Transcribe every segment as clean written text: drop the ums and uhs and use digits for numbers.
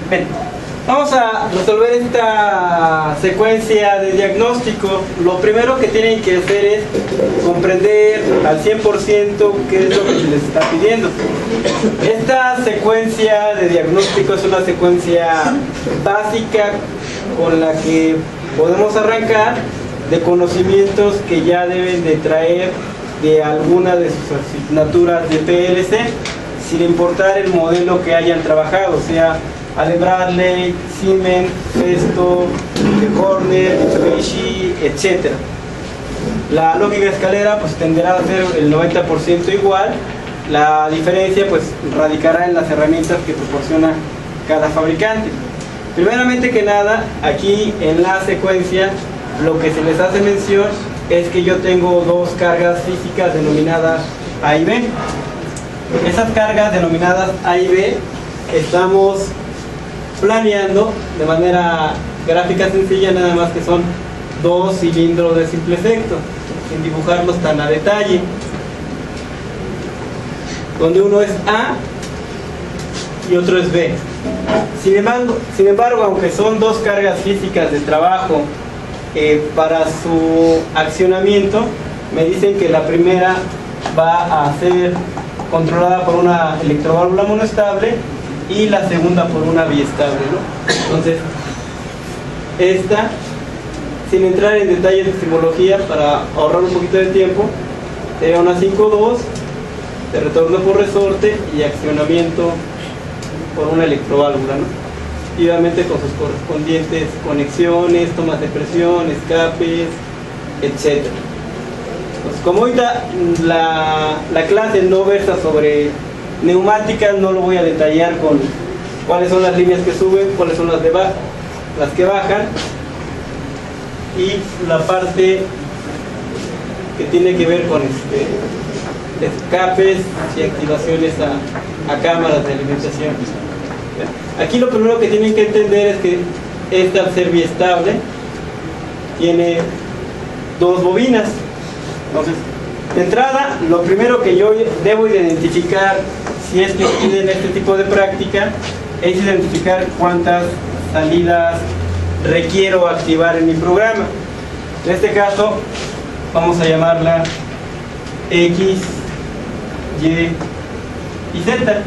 Bien, vamos a resolver esta secuencia de diagnóstico. Lo primero que tienen que hacer es comprender al 100% qué es lo que se les está pidiendo. Esta secuencia de diagnóstico es una secuencia básica con la que podemos arrancar de conocimientos que ya deben de traer de alguna de sus asignaturas de PLC, sin importar el modelo que hayan trabajado, sea Ale Bradley, Siemens, Festo, Horner, Mitsubishi, etc. La lógica escalera pues tenderá a ser el 90% igual. La diferencia pues radicará en las herramientas que proporciona cada fabricante. Primeramente que nada, aquí en la secuencia lo que se les hace mención es que yo tengo dos cargas físicas denominadas A y B. Esas cargas denominadas A y B estamos planeando de manera gráfica sencilla, nada más que son dos cilindros de simple efecto, sin dibujarlos tan a detalle, donde uno es A y otro es B. Sin embargo, aunque son dos cargas físicas de trabajo, para su accionamiento me dicen que la primera va a ser controlada por una electroválvula monostable y la segunda por una biestable, ¿no? Entonces, esta, sin entrar en detalles de simbología para ahorrar un poquito de tiempo, sería una 5.2 de retorno por resorte y accionamiento por una electroválvula, ¿no? Y obviamente con sus correspondientes conexiones, tomas de presión, escapes, etc. Pues como ahorita la clase no versa sobre neumáticas, no lo voy a detallar con cuáles son las líneas que suben, cuáles son las que bajan, y la parte que tiene que ver con escapes y activaciones a cámaras de alimentación. Aquí lo primero que tienen que entender es que esta, al ser biestable, tiene dos bobinas. Entonces, de entrada, lo primero que yo debo identificar, si es que piden este tipo de práctica, es identificar cuántas salidas requiero activar en mi programa. En este caso, vamos a llamarla X, Y y Z.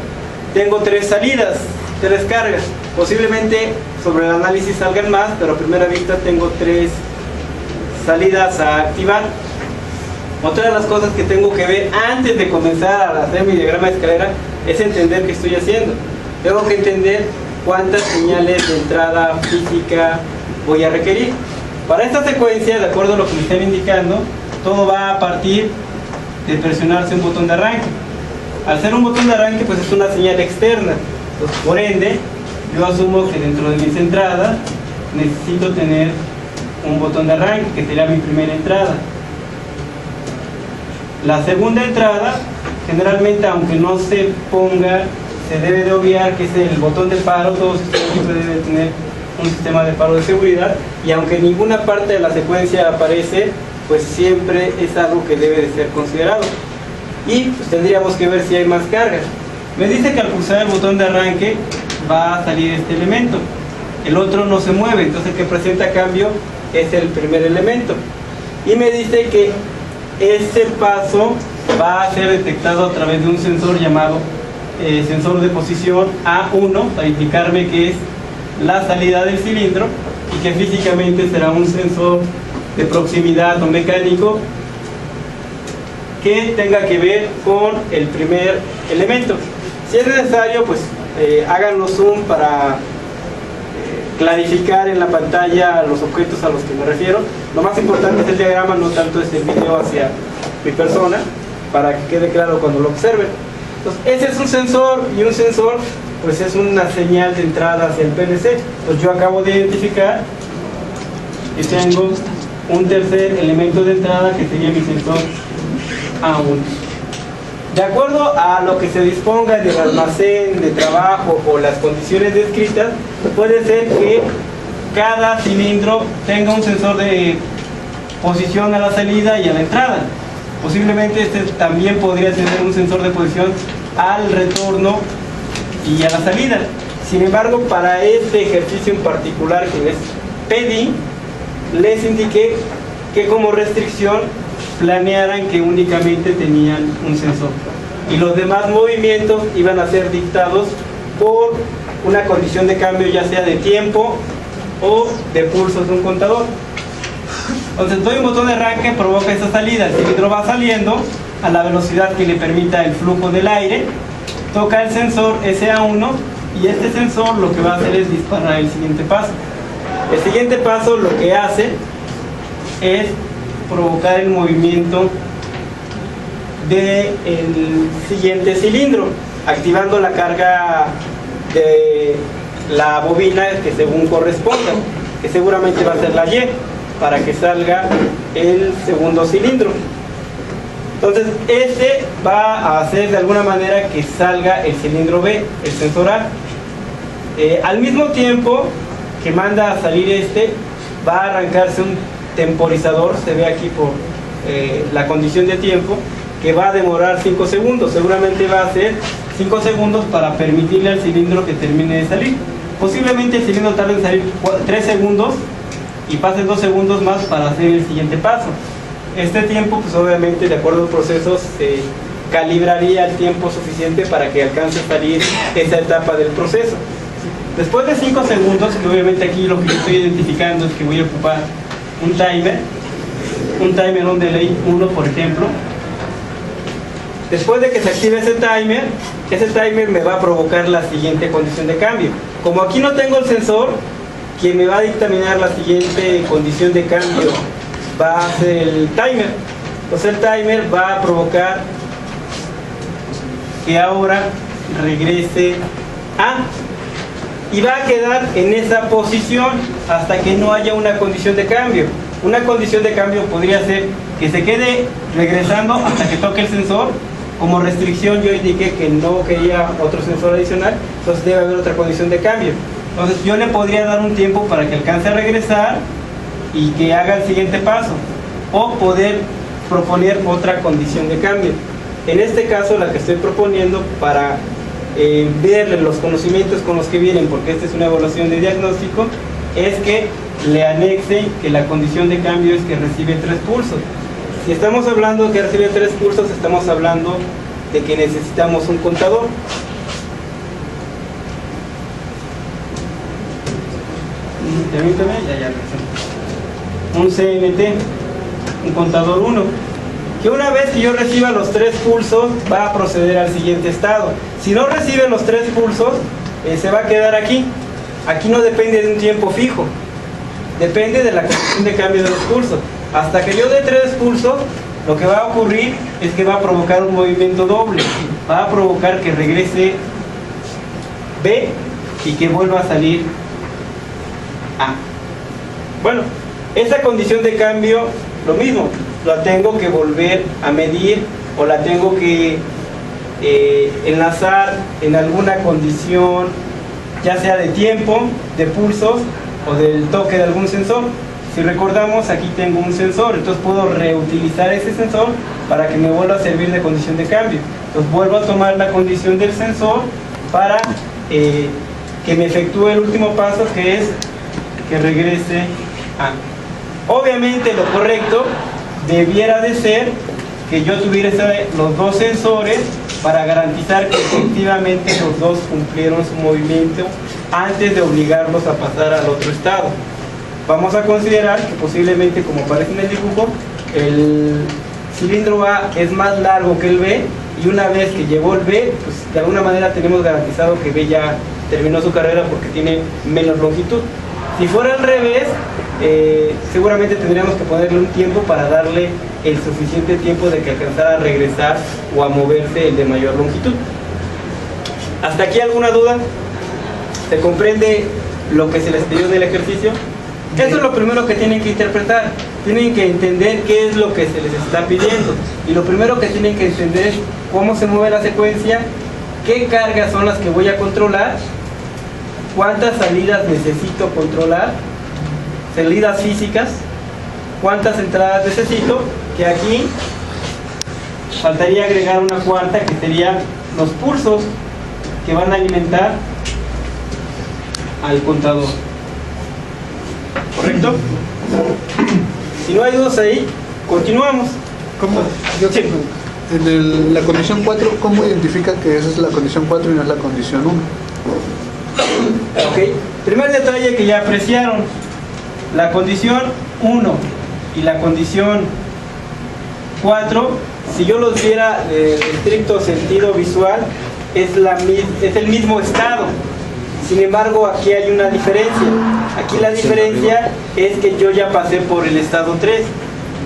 Tengo tres salidas, tres cargas. Posiblemente sobre el análisis salgan más, pero a primera vista tengo tres salidas a activar. Otra de las cosas que tengo que ver antes de comenzar a hacer mi diagrama de escalera es entender qué estoy haciendo. Tengo que entender cuántas señales de entrada física voy a requerir. Para esta secuencia, de acuerdo a lo que me están indicando, todo va a partir de presionarse un botón de arranque. Al ser un botón de arranque, pues es una señal externa. Entonces, por ende, yo asumo que dentro de mis entradas necesito tener un botón de arranque, que sería mi primera entrada. La segunda entrada, generalmente, aunque no se ponga, se debe de obviar que es el botón de paro. Todo sistema siempre debe tener un sistema de paro de seguridad, y aunque ninguna parte de la secuencia aparece, pues siempre es algo que debe de ser considerado. Y pues tendríamos que ver si hay más cargas. Me dice que al pulsar el botón de arranque va a salir este elemento, el otro no se mueve, entonces el que presenta cambio es el primer elemento, y me dice que este paso va a ser detectado a través de un sensor llamado sensor de posición A1, para indicarme que es la salida del cilindro, y que físicamente será un sensor de proximidad o mecánico que tenga que ver con el primer elemento. Si es necesario, pues háganlo zoom para clarificar en la pantalla los objetos a los que me refiero. Lo más importante es el diagrama, no tanto es el video hacia mi persona, para que quede claro cuando lo observen. Entonces, ese es un sensor, y un sensor pues es una señal de entrada hacia el PLC. Entonces yo acabo de identificar que tengo un tercer elemento de entrada, que sería mi sensor A1. De acuerdo a lo que se disponga del almacén de trabajo o las condiciones descritas, puede ser que cada cilindro tenga un sensor de posición a la salida y a la entrada. Posiblemente este también podría tener un sensor de posición al retorno y a la salida. Sin embargo, para este ejercicio en particular que les pedí, les indiqué que como restricción planearan que únicamente tenían un sensor y los demás movimientos iban a ser dictados por una condición de cambio, ya sea de tiempo o de pulsos de un contador. Entonces doy un botón de arranque, provoca esa salida, el cilindro va saliendo a la velocidad que le permita el flujo del aire, toca el sensor SA1 y este sensor lo que va a hacer es disparar el siguiente paso. El siguiente paso lo que hace es provocar el movimiento del siguiente cilindro, activando la carga de la bobina que según corresponda, que seguramente va a ser la Y, para que salga el segundo cilindro. Entonces este va a hacer de alguna manera que salga el cilindro B, el sensor A. Al mismo tiempo que manda a salir este, va a arrancarse un temporizador, se ve aquí por la condición de tiempo, que va a demorar 5 segundos, seguramente va a ser 5 segundos para permitirle al cilindro que termine de salir. Posiblemente el cilindro tarde en salir 3 segundos y pase 2 segundos más para hacer el siguiente paso. Este tiempo, pues obviamente de acuerdo al proceso, se calibraría el tiempo suficiente para que alcance a salir esa etapa del proceso. Después de 5 segundos, que obviamente aquí lo que yo estoy identificando es que voy a ocupar un timer on delay 1, por ejemplo. Después de que se active ese timer me va a provocar la siguiente condición de cambio. Como aquí no tengo el sensor, quien me va a dictaminar la siguiente condición de cambio va a ser el timer. Entonces el timer va a provocar que ahora regrese A y va a quedar en esa posición hasta que no haya una condición de cambio. Una condición de cambio podría ser que se quede regresando hasta que toque el sensor. Como restricción yo indiqué que no quería otro sensor adicional, entonces debe haber otra condición de cambio. Entonces yo le podría dar un tiempo para que alcance a regresar y que haga el siguiente paso, o poder proponer otra condición de cambio. En este caso la que estoy proponiendo para verle los conocimientos con los que vienen, porque esta es una evaluación de diagnóstico, es que le anexe que la condición de cambio es que recibe 3 pulsos. Si estamos hablando de que recibe 3 pulsos, estamos hablando de que necesitamos un contador. Permítame, un CMT, un contador 1, que una vez que yo reciba los 3 pulsos va a proceder al siguiente estado. Si no recibe los 3 pulsos, se va a quedar aquí. Aquí no depende de un tiempo fijo, depende de la condición de cambio de los pulsos. Hasta que yo dé 3 pulsos, lo que va a ocurrir es que va a provocar un movimiento doble, va a provocar que regrese B y que vuelva a salir A. Bueno, esa condición de cambio, lo mismo, la tengo que volver a medir o la tengo que enlazar en alguna condición, ya sea de tiempo, de pulsos o del toque de algún sensor. Si recordamos, aquí tengo un sensor, entonces puedo reutilizar ese sensor para que me vuelva a servir de condición de cambio. Entonces vuelvo a tomar la condición del sensor para que me efectúe el último paso, que es que regrese A. Obviamente lo correcto debiera de ser que yo tuviera los 2 sensores para garantizar que efectivamente los 2 cumplieron su movimiento antes de obligarlos a pasar al otro estado. Vamos a considerar que posiblemente, como aparece en el dibujo, el cilindro A es más largo que el B, y una vez que llegó el B, pues de alguna manera tenemos garantizado que B ya terminó su carrera porque tiene menos longitud. Si fuera al revés, seguramente tendríamos que ponerle un tiempo para darle el suficiente tiempo de que alcanzara a regresar o a moverse el de mayor longitud. ¿Hasta aquí alguna duda? ¿Se comprende lo que se les pidió del ejercicio? Eso es lo primero que tienen que interpretar. Tienen que entender qué es lo que se les está pidiendo. Y lo primero que tienen que entender es cómo se mueve la secuencia, qué cargas son las que voy a controlar, cuántas salidas necesito controlar, salidas físicas, cuántas entradas necesito, que aquí faltaría agregar una cuarta, que serían los pulsos que van a alimentar al contador. ¿Correcto? Si no hay dudas ahí, continuamos. ¿Cómo? Sí. En la condición 4, ¿cómo identifica que esa es la condición 4 y no es la condición 1? Ok, primer detalle que ya apreciaron, la condición 1 y la condición 4, si yo los viera de estricto sentido visual, es el mismo estado. Sin embargo, aquí hay una diferencia. Aquí la diferencia es que yo ya pasé por el estado 3.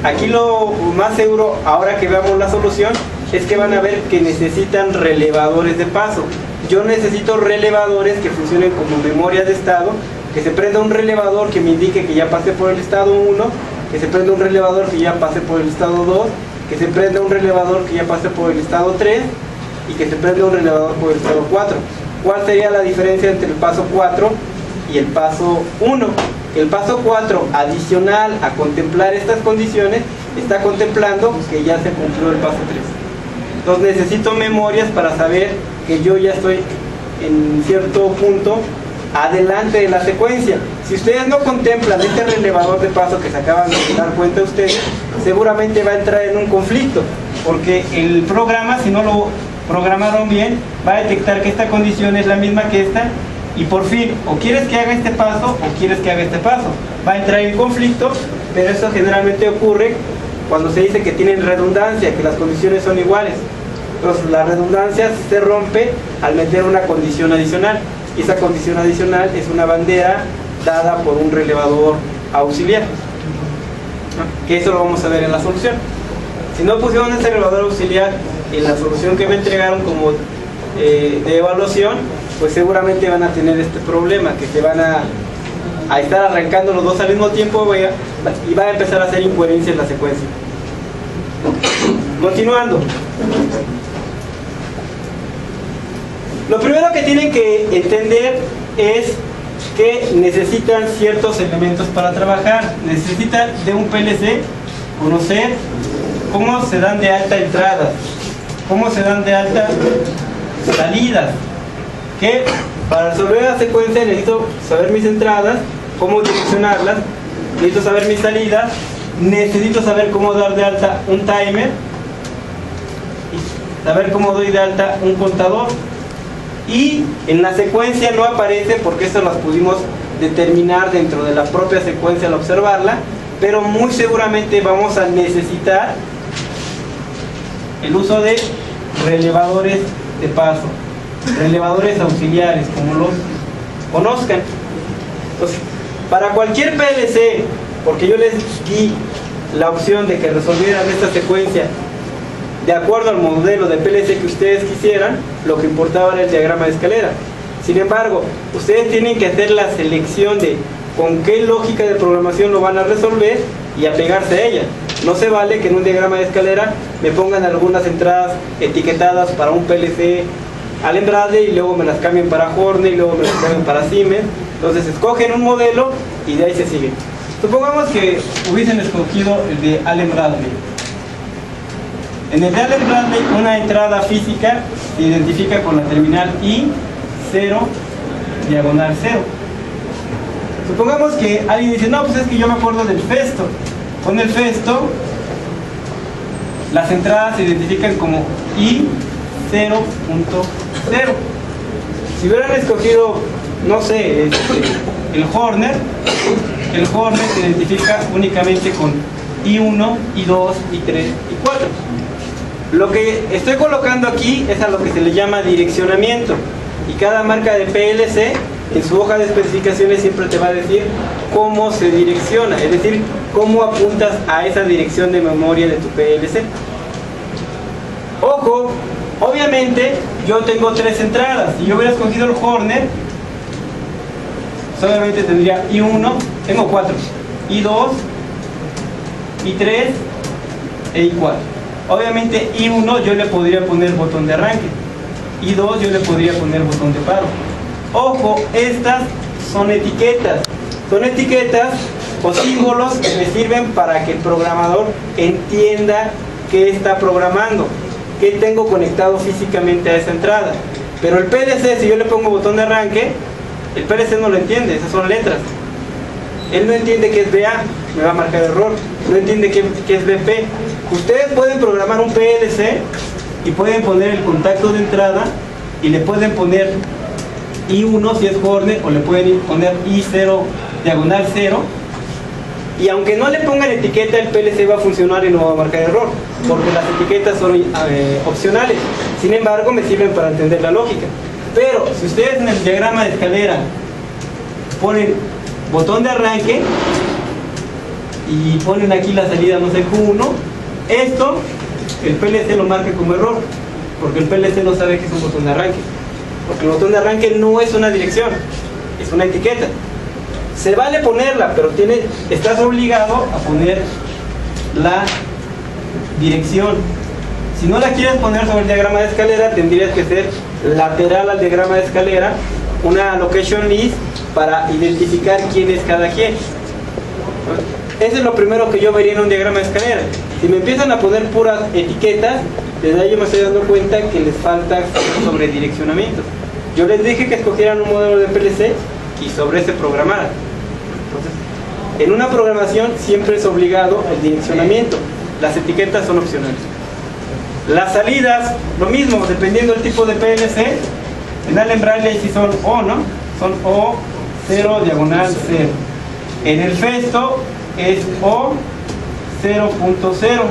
Aquí lo más seguro, ahora que veamos la solución, es que van a ver que necesitan relevadores de paso. Yo necesito relevadores que funcionen como memoria de estado, que se prenda un relevador que me indique que ya pasé por el estado 1, que se prenda un relevador que ya pasé por el estado 2, que se prenda un relevador que ya pasé por el estado 3 y que se prenda un relevador por el estado 4. ¿Cuál sería la diferencia entre el paso 4 y el paso 1? El paso 4, adicional a contemplar estas condiciones, está contemplando que ya se cumplió el paso 3. Entonces necesito memorias para saber que yo ya estoy en cierto punto adelante de la secuencia. Si ustedes no contemplan este relevador de paso que se acaban de dar cuenta ustedes, seguramente va a entrar en un conflicto, porque el programa, si no lo programaron bien, va a detectar que esta condición es la misma que esta, y por fin, o quieres que haga este paso o quieres que haga este paso. Va a entrar en conflicto, pero eso generalmente ocurre cuando se dice que tienen redundancia, que las condiciones son iguales. Entonces la redundancia se rompe al meter una condición adicional, y esa condición adicional es una bandera dada por un relevador auxiliar, ¿no? Que eso lo vamos a ver en la solución. Si no pusieron ese relevador auxiliar en la solución que me entregaron como de evaluación, pues seguramente van a tener este problema, que se van a estar arrancando los dos al mismo tiempo y va a empezar a hacer incoherencia en la secuencia. Continuando. Lo primero que tienen que entender es que necesitan ciertos elementos para trabajar. Necesitan de un PLC conocer cómo se dan de alta entradas, cómo se dan de alta salidas. Que para resolver la secuencia necesito saber mis entradas, cómo direccionarlas, necesito saber mis salidas, necesito saber cómo dar de alta un timer, y saber cómo doy de alta un contador. Y en la secuencia no aparece, porque eso las pudimos determinar dentro de la propia secuencia al observarla, pero muy seguramente vamos a necesitar el uso de relevadores de paso, relevadores auxiliares, como los conozcan. Entonces, para cualquier PLC, porque yo les di la opción de que resolvieran esta secuencia de acuerdo al modelo de PLC que ustedes quisieran, lo que importaba era el diagrama de escalera. Sin embargo, ustedes tienen que hacer la selección de con qué lógica de programación lo van a resolver y apegarse a ella. No se vale que en un diagrama de escalera me pongan algunas entradas etiquetadas para un PLC Allen Bradley y luego me las cambien para Horner y luego me las cambien para Siemens. Entonces escogen un modelo y de ahí se siguen. Supongamos que hubiesen escogido el de Allen Bradley. En el de Allen Bradley, una entrada física se identifica con la terminal I0 diagonal 0. Supongamos que alguien dice, no, pues es que yo me acuerdo del Festo. Con el Festo, las entradas se identifican como I0.0. Si hubieran escogido, no sé, el Horner se identifica únicamente con I1, I2, I3, I4. Lo que estoy colocando aquí es a lo que se le llama direccionamiento, y cada marca de PLC en su hoja de especificaciones siempre te va a decir cómo se direcciona, es decir, cómo apuntas a esa dirección de memoria de tu PLC. Ojo, obviamente yo tengo 3 entradas. Si yo hubiera escogido el Horner, pues obviamente tendría I1, tengo 4, I2, I3 e I4. Obviamente I1 yo le podría poner botón de arranque, I2 yo le podría poner botón de paro. Ojo, estas son etiquetas o símbolos que me sirven para que el programador entienda qué está programando, qué tengo conectado físicamente a esa entrada. Pero el PLC, si yo le pongo botón de arranque, El PLC no lo entiende, esas son letras. Él no entiende qué es BA, me va a marcar error. No entiende qué es BP. Ustedes pueden programar un PLC y pueden poner el contacto de entrada y le pueden poner I1 si es Hornet, o le pueden poner I0 diagonal 0, y aunque no le pongan etiqueta, el PLC va a funcionar y no va a marcar error, porque las etiquetas son opcionales. Sin embargo, me sirven para entender la lógica. Pero si ustedes en el diagrama de escalera ponen botón de arranque y ponen aquí la salida, no sé, Q1, esto el PLC lo marca como error, porque el PLC no sabe que es un botón de arranque, porque el botón de arranque no es una dirección, es una etiqueta. Se vale ponerla, pero estás obligado a poner la dirección. Si no la quieres poner sobre el diagrama de escalera, tendrías que ser lateral al diagrama de escalera, una location list para identificar quién es cada quien. Eso es lo primero que yo vería en un diagrama de escalera. Si me empiezan a poner puras etiquetas, desde ahí yo me estoy dando cuenta que les falta sobre direccionamiento. Yo les dije que escogieran un modelo de PLC y sobre ese programaran. Entonces, en una programación siempre es obligado el direccionamiento. Las etiquetas son opcionales. Las salidas, lo mismo, dependiendo del tipo de PLC. En Allen Bradley sí son O, ¿no? Son O 0 diagonal 0. En el Festo es O 0.0.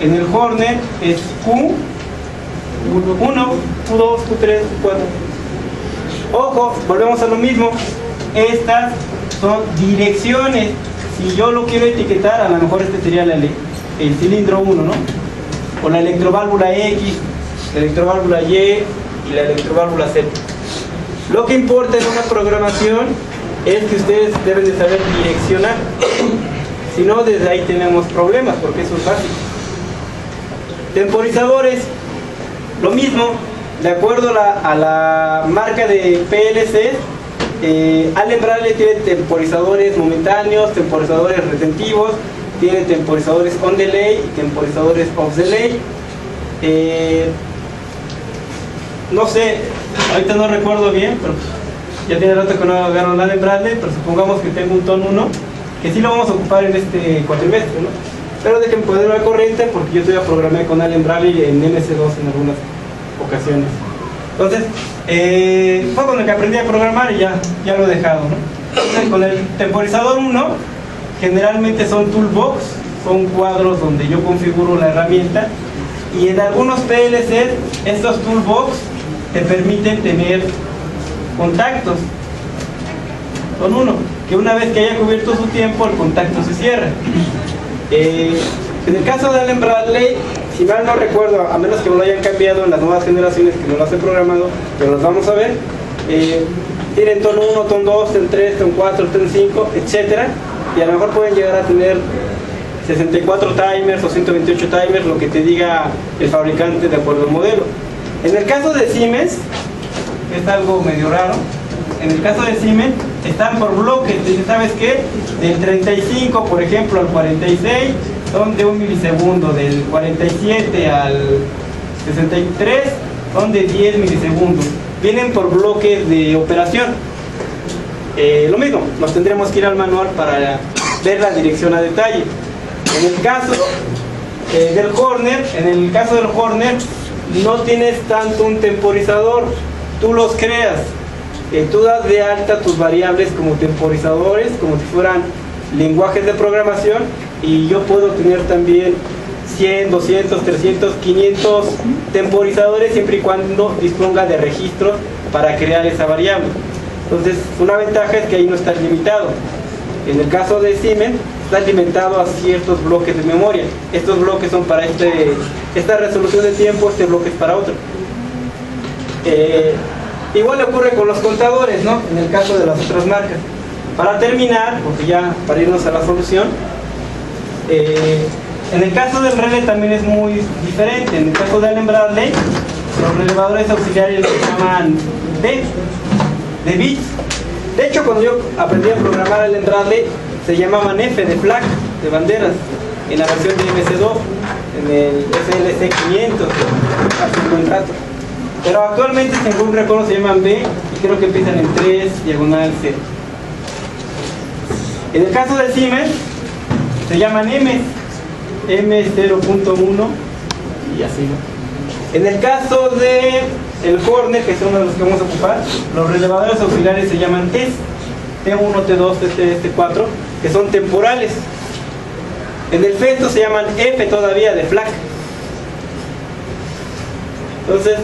En el Hornet es Q1, Q2, Q3, Q4. Ojo, volvemos a lo mismo. Estas son direcciones. Si yo lo quiero etiquetar, a lo mejor este sería el cilindro 1, ¿no? O la electroválvula X, la electroválvula Y y la electroválvula Z. Lo que importa en una programación es que ustedes deben de saber direccionar. Si no, desde ahí tenemos problemas, porque eso es básico. Temporizadores, lo mismo, de acuerdo a la marca de PLC. Allen Bradley tiene temporizadores momentáneos, temporizadores retentivos, tiene temporizadores on delay y temporizadores off delay. No sé, ahorita no recuerdo bien, pero ya tiene rato que no agarro Allen Bradley, pero supongamos que tengo un TON 1, que sí lo vamos a ocupar en este cuatrimestre, ¿no? Pero dejen poner la corriente porque yo todavía programé con Allen Bradley en MS2 en algunas ocasiones. Entonces, fue con el que aprendí a programar y ya lo he dejado, ¿no? Entonces, con el temporizador 1, generalmente son toolbox, son cuadros donde yo configuro la herramienta, y en algunos PLC estos toolbox te permiten tener contactos. Son uno, que una vez que haya cubierto su tiempo, el contacto se cierra. En el caso de Allen Bradley, si mal no recuerdo, a menos que me lo hayan cambiado en las nuevas generaciones que no las he programado, pero las vamos a ver, tienen TON 1, TON 2, TON 3, TON 4, TON 5, etcétera, y a lo mejor pueden llegar a tener 64 timers o 128 timers, lo que te diga el fabricante de acuerdo al modelo. En el caso de Siemens, es algo medio raro. En el caso de Siemens, están por bloques. Dicen, ¿sabes qué? Del 35, por ejemplo, al 46, son de 1 milisegundo. Del 47 al 63, son de 10 milisegundos. Vienen por bloques de operación. Lo mismo, nos tendremos que ir al manual para ver la dirección a detalle. En el caso del Hornet, no tienes tanto un temporizador, tú los creas. Tú das de alta tus variables como temporizadores, como si fueran lenguajes de programación, y yo puedo tener también 100, 200, 300, 500 temporizadores siempre y cuando disponga de registros para crear esa variable. Entonces, una ventaja es que ahí no estás limitado. En el caso de Siemens, estás limitado a ciertos bloques de memoria. Estos bloques son para esta resolución de tiempo, este bloque es para otro. Igual le ocurre con los contadores, ¿no? En el caso de las otras marcas. Para terminar, porque ya para irnos a la solución, en el caso del relé también es muy diferente. En el caso de Allen Bradley, los relevadores auxiliares los llaman de bits. De hecho, cuando yo aprendí a programar Allen Bradley, se llamaban F de flag, de banderas, en la versión de MS2, en el SLC 500, hace un buen rato. Pero actualmente, según recuerdo, se llaman B, y creo que empiezan en 3, diagonal 0. En el caso del Siemens, se llaman M, M0.1 y así, ¿no? En el caso de el Horner, que es uno de los que vamos a ocupar, los relevadores auxiliares se llaman T, T1, T2, T3, T4, que son temporales. En el Festo se llaman F todavía, de FLAC. Entonces,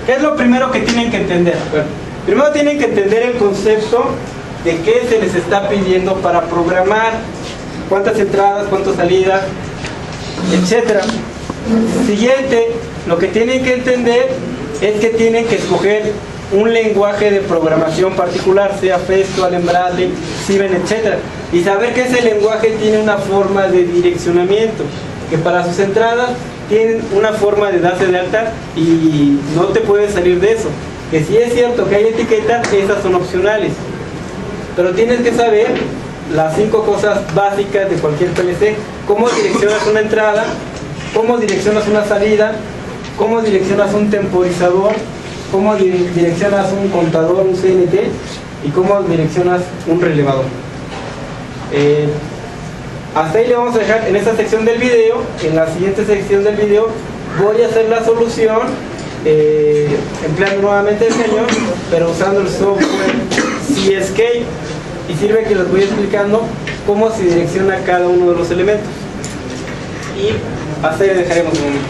¿qué es lo primero que tienen que entender? Bueno, primero tienen que entender el concepto de qué se les está pidiendo para programar, cuántas entradas, cuántas salidas, etcétera. Siguiente, lo que tienen que entender es que tienen que escoger un lenguaje de programación particular, sea Festo, Allen Bradley, Siemens, etcétera, y saber que ese lenguaje tiene una forma de direccionamiento, que para sus entradas tienen una forma de darse de alta y no te puedes salir de eso. Que si es cierto que hay etiquetas, esas son opcionales, pero tienes que saber las 5 cosas básicas de cualquier PLC: cómo direccionas una entrada, cómo direccionas una salida, cómo direccionas un temporizador, cómo direccionas un contador, un CNT, y cómo direccionas un relevador. Hasta ahí le vamos a dejar en esta sección del video. En la siguiente sección del video voy a hacer la solución empleando nuevamente el cañón, pero usando el software CSK, y sirve que les voy explicando cómo se direcciona cada uno de los elementos. Y hasta ahí le dejaremos un momento.